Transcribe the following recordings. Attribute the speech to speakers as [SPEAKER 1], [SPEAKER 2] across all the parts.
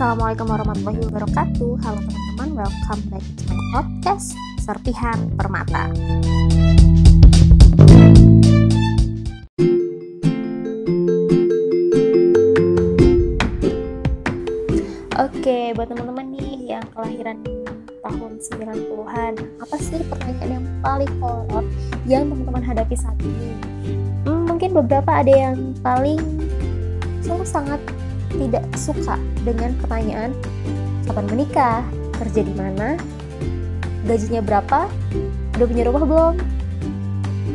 [SPEAKER 1] Assalamualaikum warahmatullahi wabarakatuh. Halo teman-teman, welcome back to my podcast Serpihan Permata. Oke, buat teman-teman nih yang kelahiran tahun 90-an, apa sih pertanyaan yang paling kolot yang teman-teman hadapi saat ini? Mungkin beberapa ada yang paling sangat tidak suka dengan pertanyaan kapan menikah, kerja di mana, gajinya berapa, udah punya rumah belum,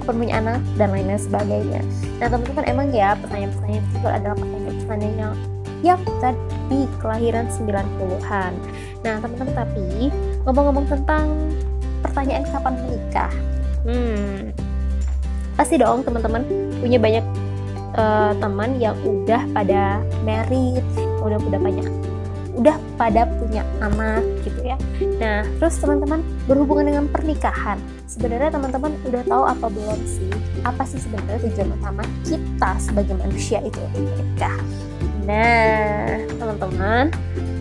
[SPEAKER 1] kapan punya anak, dan lain-lain sebagainya. Nah teman-teman, emang ya pertanyaan-pertanyaan itu adalah pertanyaan-pertanyaan yang tadi kelahiran 90-an. Nah teman-teman, tapi ngomong-ngomong tentang pertanyaan kapan menikah, pasti dong teman-teman punya banyak teman yang udah pada married, udah pada punya anak gitu ya. Nah, terus teman-teman berhubungan dengan pernikahan, sebenarnya teman-teman udah tahu apa belum sih? Apa sih sebenarnya tujuan utama kita sebagai manusia itu menikah? Nah, teman-teman,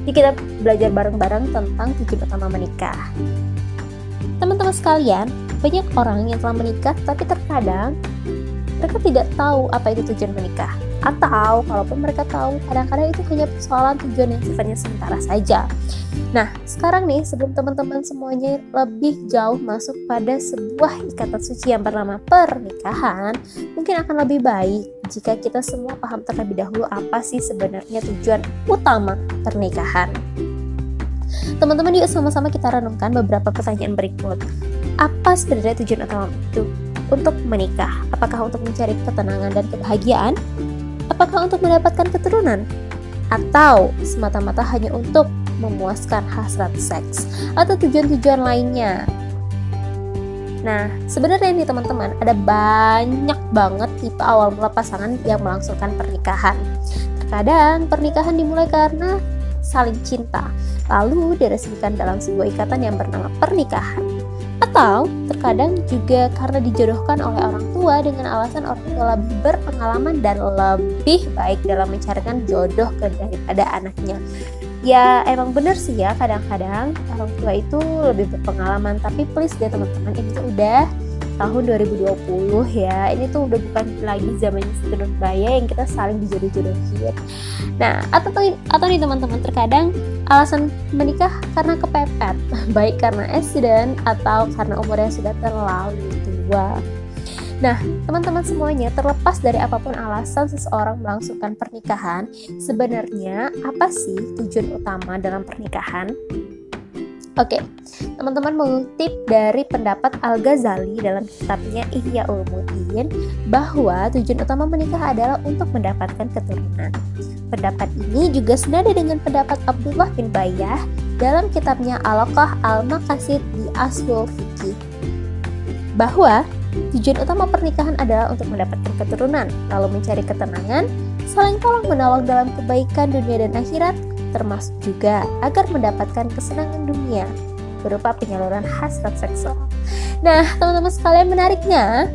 [SPEAKER 1] jadi kita belajar bareng-bareng tentang tujuan utama menikah. Teman-teman sekalian, banyak orang yang telah menikah tapi terkadang mereka tidak tahu apa itu tujuan menikah, atau kalaupun mereka tahu, kadang-kadang itu hanya persoalan tujuan yang sifatnya sementara saja. Nah, sekarang nih, sebelum teman-teman semuanya lebih jauh masuk pada sebuah ikatan suci yang bernama pernikahan, mungkin akan lebih baik jika kita semua paham terlebih dahulu apa sih sebenarnya tujuan utama pernikahan. Teman-teman, yuk sama-sama kita renungkan beberapa pertanyaan berikut. Apa sebenarnya tujuan utama itu untuk menikah? Apakah untuk mencari ketenangan dan kebahagiaan? Apakah untuk mendapatkan keturunan? Atau semata-mata hanya untuk memuaskan hasrat seks? Atau tujuan-tujuan lainnya? Nah, sebenarnya nih teman-teman, ada banyak banget tipe awal mula pasangan yang melangsungkan pernikahan. Terkadang pernikahan dimulai karena saling cinta, lalu diresmikan dalam sebuah ikatan yang bernama pernikahan. Atau terkadang juga karena dijodohkan oleh orang tua dengan alasan orang tua lebih berpengalaman dan lebih baik dalam mencarikan jodoh daripada anaknya. Ya emang bener sih ya, kadang-kadang orang tua itu lebih berpengalaman, tapi please deh teman-teman, ini tuh udah tahun 2020 ya, ini tuh udah bukan lagi zamannya Siti Nurbaya yang kita saling dijodoh-jodohin. Nah, atau nih teman-teman, terkadang alasan menikah karena kepepet, baik karena accident atau karena umurnya sudah terlalu tua. Nah, teman-teman semuanya, terlepas dari apapun alasan seseorang melangsungkan pernikahan, sebenarnya apa sih tujuan utama dalam pernikahan? Oke, teman-teman mengutip dari pendapat Al-Ghazali dalam kitabnya Ihya Ulumuddin bahwa tujuan utama menikah adalah untuk mendapatkan keturunan. Pendapat ini juga senada dengan pendapat Abdullah bin Bayyah dalam kitabnya Alaqah Al-Maqasid di Aslul Fiqih, bahwa tujuan utama pernikahan adalah untuk mendapatkan keturunan, lalu mencari ketenangan, saling tolong-menolong dalam kebaikan dunia dan akhirat, termasuk juga agar mendapatkan kesenangan dunia berupa penyaluran hasrat seksual. Nah, teman-teman sekalian, menariknya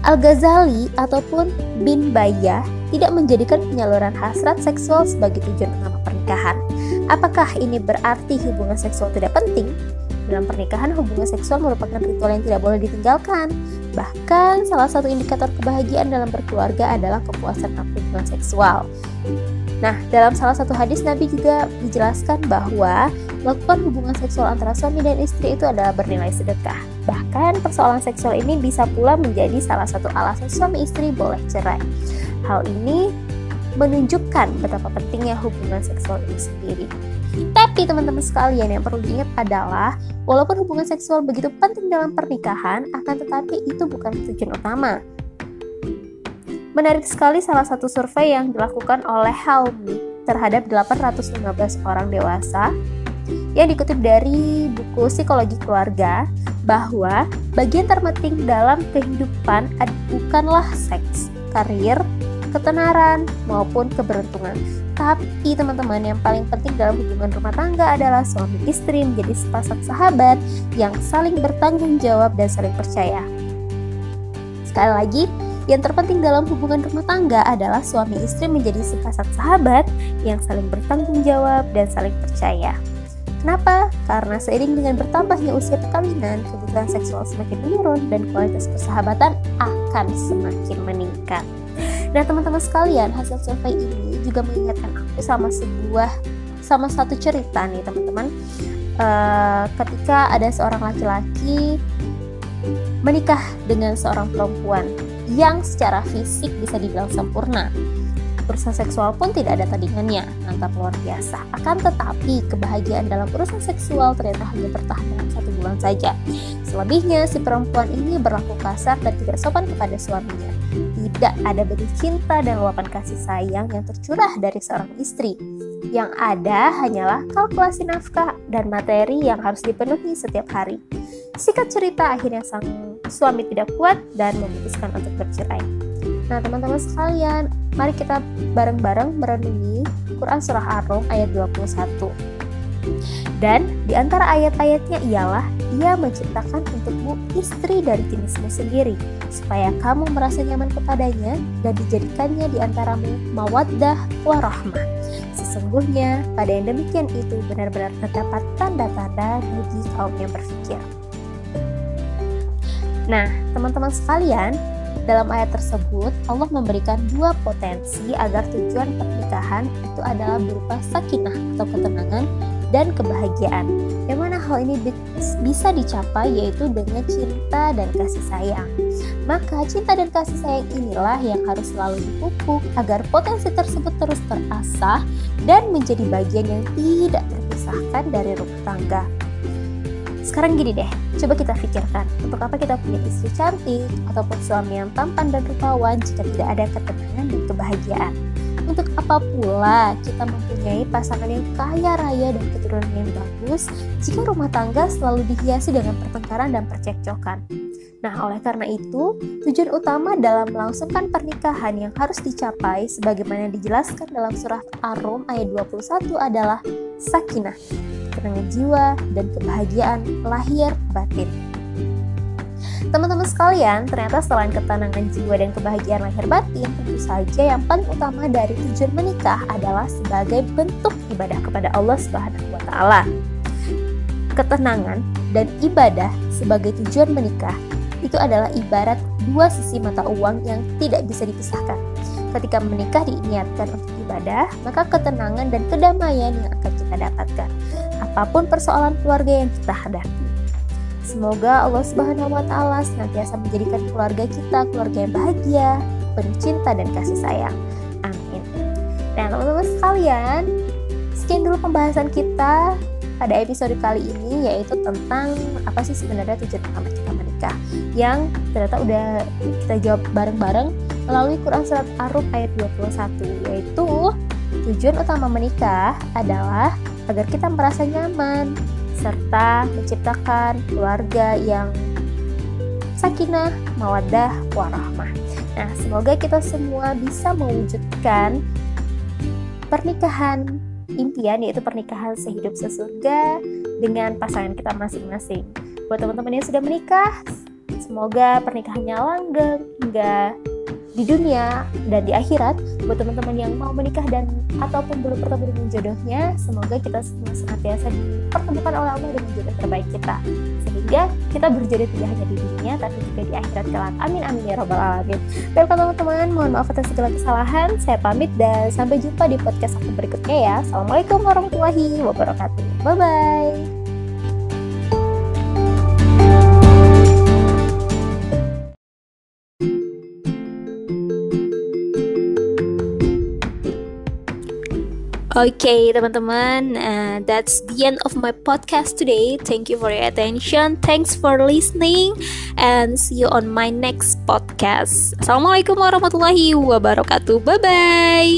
[SPEAKER 1] Al-Ghazali ataupun bin Bayyah tidak menjadikan penyaluran hasrat seksual sebagai tujuan utama pernikahan. Apakah ini berarti hubungan seksual tidak penting? Dalam pernikahan, hubungan seksual merupakan ritual yang tidak boleh ditinggalkan. Bahkan, salah satu indikator kebahagiaan dalam berkeluarga adalah kepuasan hubungan seksual. Nah, dalam salah satu hadis Nabi juga dijelaskan bahwa melakukan hubungan seksual antara suami dan istri itu adalah bernilai sedekah. Bahkan persoalan seksual ini bisa pula menjadi salah satu alasan suami istri boleh cerai. Hal ini menunjukkan betapa pentingnya hubungan seksual ini sendiri. Tapi teman-teman sekalian, yang perlu diingat adalah walaupun hubungan seksual begitu penting dalam pernikahan, akan tetapi itu bukan tujuan utama. Menarik sekali salah satu survei yang dilakukan oleh Helmi terhadap 815 orang dewasa yang dikutip dari buku Psikologi Keluarga, bahwa bagian terpenting dalam kehidupan bukanlah seks, karir, ketenaran, maupun keberuntungan. Tapi teman-teman, yang paling penting dalam hubungan rumah tangga adalah suami istri menjadi sepasang sahabat yang saling bertanggung jawab dan saling percaya. Sekali lagi, Yang terpenting dalam hubungan rumah tangga adalah suami istri menjadi sepasang sahabat yang saling bertanggung jawab dan saling percaya. Kenapa? Karena seiring dengan bertambahnya usia perkawinan, kebutuhan seksual semakin menurun dan kualitas persahabatan akan semakin meningkat. Nah teman-teman sekalian, hasil survei ini juga mengingatkan aku sama satu cerita nih teman-teman. Ketika ada seorang laki-laki menikah dengan seorang perempuan yang secara fisik bisa dibilang sempurna, urusan seksual pun tidak ada tandingannya, mantap luar biasa. Akan tetapi kebahagiaan dalam urusan seksual ternyata hanya bertahan dalam 1 bulan saja. Selebihnya si perempuan ini berlaku kasar dan tidak sopan kepada suaminya. Tidak ada bentuk cinta dan luapan kasih sayang yang tercurah dari seorang istri. Yang ada hanyalah kalkulasi nafkah dan materi yang harus dipenuhi setiap hari. Singkat cerita, akhirnya sang suami tidak kuat dan memutuskan untuk bercerai. Nah teman-teman sekalian, mari kita bareng-bareng merenungi Quran Surah Ar-Rum ayat 21. Dan di antara ayat-ayatnya ialah, Ia menciptakan untukmu istri dari jenismu sendiri, supaya kamu merasa nyaman kepadanya dan dijadikannya di antaramu mawaddah warahmah. Sesungguhnya pada yang demikian itu benar-benar terdapat tanda-tanda bagi kaum yang berfikir. Nah teman-teman sekalian, dalam ayat tersebut, Allah memberikan 2 potensi agar tujuan pernikahan itu adalah berupa sakinah atau ketenangan dan kebahagiaan. Yang mana hal ini bisa dicapai yaitu dengan cinta dan kasih sayang. Maka cinta dan kasih sayang inilah yang harus selalu dipupuk agar potensi tersebut terus terasah dan menjadi bagian yang tidak terpisahkan dari rumah tangga. Sekarang gini deh, coba kita pikirkan, untuk apa kita punya istri cantik ataupun suami yang tampan dan rupawan jika tidak ada ketenangan dan kebahagiaan? Untuk apa pula kita mempunyai pasangan yang kaya raya dan keturunan yang bagus jika rumah tangga selalu dihiasi dengan pertengkaran dan percekcokan? Nah, oleh karena itu, tujuan utama dalam melangsungkan pernikahan yang harus dicapai sebagaimana dijelaskan dalam surah Ar-Rum ayat 21 adalah sakinah, ketenangan jiwa, dan kebahagiaan lahir batin. Teman-teman sekalian, ternyata selain ketenangan jiwa dan kebahagiaan lahir batin, tentu saja yang paling utama dari tujuan menikah adalah sebagai bentuk ibadah kepada Allah Subhanahu wa Ta'ala. Ketenangan dan ibadah sebagai tujuan menikah itu adalah ibarat 2 sisi mata uang yang tidak bisa dipisahkan. Ketika menikah diniatkan untuk ibadah, maka ketenangan dan kedamaian yang akan kita dapatkan apapun persoalan keluarga yang kita hadapi. Semoga Allah Subhanahu wa Ta'ala senantiasa menjadikan keluarga kita keluarga yang bahagia, penuh cinta dan kasih sayang. Amin. Nah teman-teman sekalian, sekian dulu pembahasan kita pada episode kali ini, yaitu tentang apa sih sebenarnya tujuan utama kita menikah, yang ternyata udah kita jawab bareng-bareng melalui Quran Surat Ar-Rum ayat 21, yaitu tujuan utama menikah adalah agar kita merasa nyaman serta menciptakan keluarga yang sakinah, mawaddah, warahmah. Nah, semoga kita semua bisa mewujudkan pernikahan impian, yaitu pernikahan sehidup sesurga dengan pasangan kita masing-masing. Buat teman-teman yang sudah menikah, semoga pernikahannya langgeng hingga di dunia dan di akhirat. Buat teman-teman yang mau menikah dan ataupun belum bertemu dengan jodohnya, semoga kita semua senantiasa dipertemukan oleh Allah dengan jodoh terbaik kita, sehingga kita berjodoh tidak hanya di dunia tapi juga di akhirat kelak. Amin amin ya robbal alamin. Baiklah teman-teman, mohon maaf atas segala kesalahan. Saya pamit dan sampai jumpa di podcast aku berikutnya ya. Assalamualaikum warahmatullahi wabarakatuh. Bye bye. Okay, teman-teman, that's the end of my podcast today. Thank you for your attention. Thanks for listening, and see you on my next podcast. Assalamualaikum warahmatullahi wabarakatuh. Bye bye.